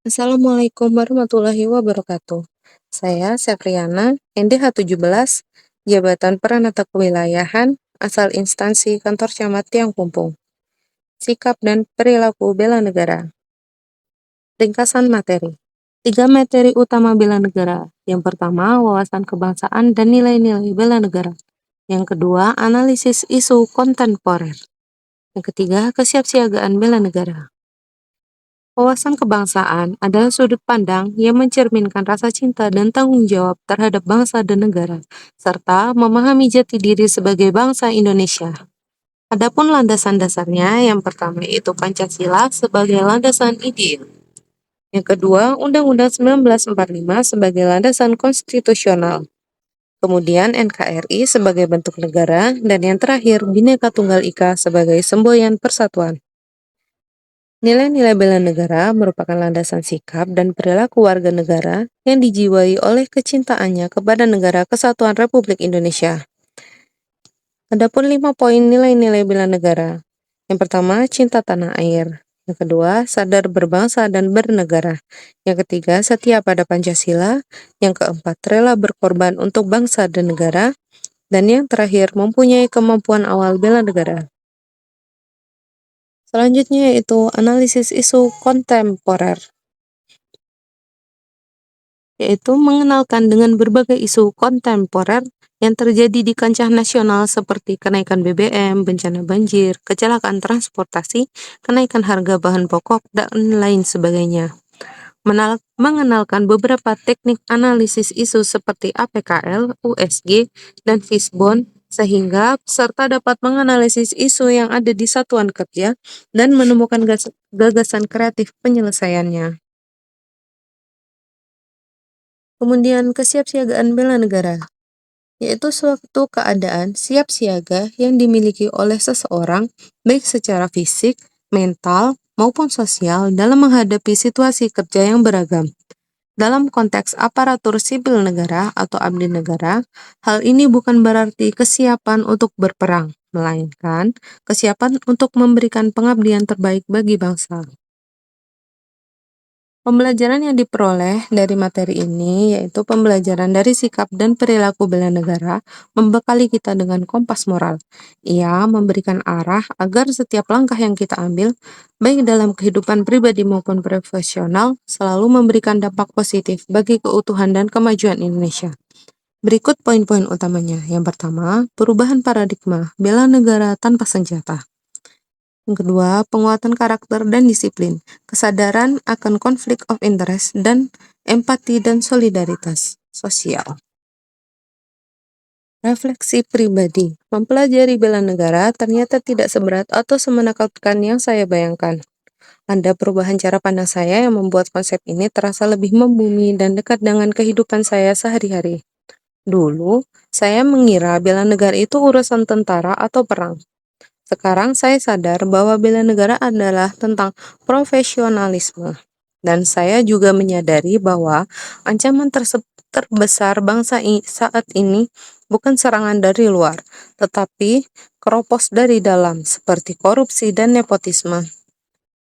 Assalamualaikum warahmatullahi wabarakatuh. Saya Sepriana, NDH 17, Jabatan Peranata Kewilayahan, asal instansi Kantor Camat Tiangpumpung. Sikap dan perilaku bela negara. Ringkasan materi. 3 materi utama bela negara. Yang pertama, wawasan kebangsaan dan nilai-nilai bela negara. Yang kedua, analisis isu kontemporer. Yang ketiga, kesiapsiagaan bela negara. Wawasan kebangsaan adalah sudut pandang yang mencerminkan rasa cinta dan tanggung jawab terhadap bangsa dan negara, serta memahami jati diri sebagai bangsa Indonesia. Adapun landasan dasarnya, yang pertama yaitu Pancasila sebagai landasan ideal. Yang kedua, Undang-Undang 1945 sebagai landasan konstitusional. Kemudian NKRI sebagai bentuk negara, dan yang terakhir Bhinneka Tunggal Ika sebagai semboyan persatuan. Nilai-nilai bela negara merupakan landasan sikap dan perilaku warga negara yang dijiwai oleh kecintaannya kepada Negara Kesatuan Republik Indonesia. Adapun 5 poin nilai-nilai bela negara. Yang pertama, cinta tanah air. Yang kedua, sadar berbangsa dan bernegara. Yang ketiga, setia pada Pancasila. Yang keempat, rela berkorban untuk bangsa dan negara. Dan yang terakhir, mempunyai kemampuan awal bela negara. Selanjutnya yaitu analisis isu kontemporer, yaitu mengenalkan dengan berbagai isu kontemporer yang terjadi di kancah nasional seperti kenaikan BBM, bencana banjir, kecelakaan transportasi, kenaikan harga bahan pokok, dan lain sebagainya. Mengenalkan beberapa teknik analisis isu seperti APKL, USG, dan Fishbone, sehingga peserta dapat menganalisis isu yang ada di satuan kerja dan menemukan gagasan kreatif penyelesaiannya. Kemudian kesiapsiagaan bela negara, yaitu suatu keadaan siap siaga yang dimiliki oleh seseorang baik secara fisik, mental, maupun sosial dalam menghadapi situasi kerja yang beragam. Dalam konteks aparatur sipil negara atau abdi negara, hal ini bukan berarti kesiapan untuk berperang, melainkan kesiapan untuk memberikan pengabdian terbaik bagi bangsa. Pembelajaran yang diperoleh dari materi ini yaitu pembelajaran dari sikap dan perilaku bela negara membekali kita dengan kompas moral. Ia memberikan arah agar setiap langkah yang kita ambil, baik dalam kehidupan pribadi maupun profesional, selalu memberikan dampak positif bagi keutuhan dan kemajuan Indonesia. Berikut poin-poin utamanya. Yang pertama, perubahan paradigma bela negara tanpa senjata. Yang kedua, penguatan karakter dan disiplin, kesadaran akan konflik of interest, dan empati dan solidaritas sosial. Refleksi pribadi, mempelajari bela negara ternyata tidak seberat atau semenakutkan yang saya bayangkan. Ada perubahan cara pandang saya yang membuat konsep ini terasa lebih membumi dan dekat dengan kehidupan saya sehari-hari. Dulu, saya mengira bela negara itu urusan tentara atau perang. Sekarang saya sadar bahwa bela negara adalah tentang profesionalisme. Dan saya juga menyadari bahwa ancaman terbesar bangsa saat ini bukan serangan dari luar, tetapi keropos dari dalam, seperti korupsi dan nepotisme.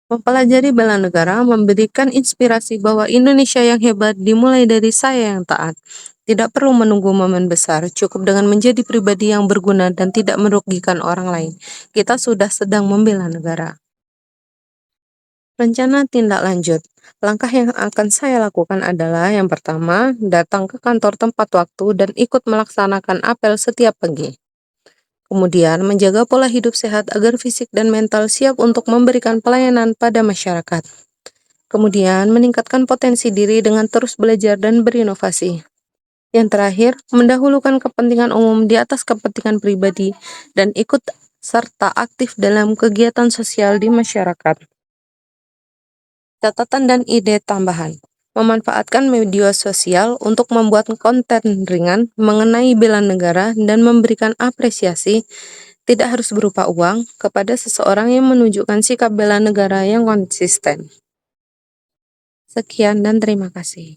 Mempelajari bela negara memberikan inspirasi bahwa Indonesia yang hebat dimulai dari saya yang taat. Tidak perlu menunggu momen besar, cukup dengan menjadi pribadi yang berguna dan tidak merugikan orang lain. Kita sudah sedang membela negara. Rencana tindak lanjut. Langkah yang akan saya lakukan adalah yang pertama, datang ke kantor tempat waktu dan ikut melaksanakan apel setiap pagi. Kemudian, menjaga pola hidup sehat agar fisik dan mental siap untuk memberikan pelayanan pada masyarakat. Kemudian, meningkatkan potensi diri dengan terus belajar dan berinovasi. Yang terakhir, mendahulukan kepentingan umum di atas kepentingan pribadi dan ikut serta aktif dalam kegiatan sosial di masyarakat. Catatan dan ide tambahan. Memanfaatkan media sosial untuk membuat konten ringan mengenai bela negara dan memberikan apresiasi tidak harus berupa uang kepada seseorang yang menunjukkan sikap bela negara yang konsisten. Sekian dan terima kasih.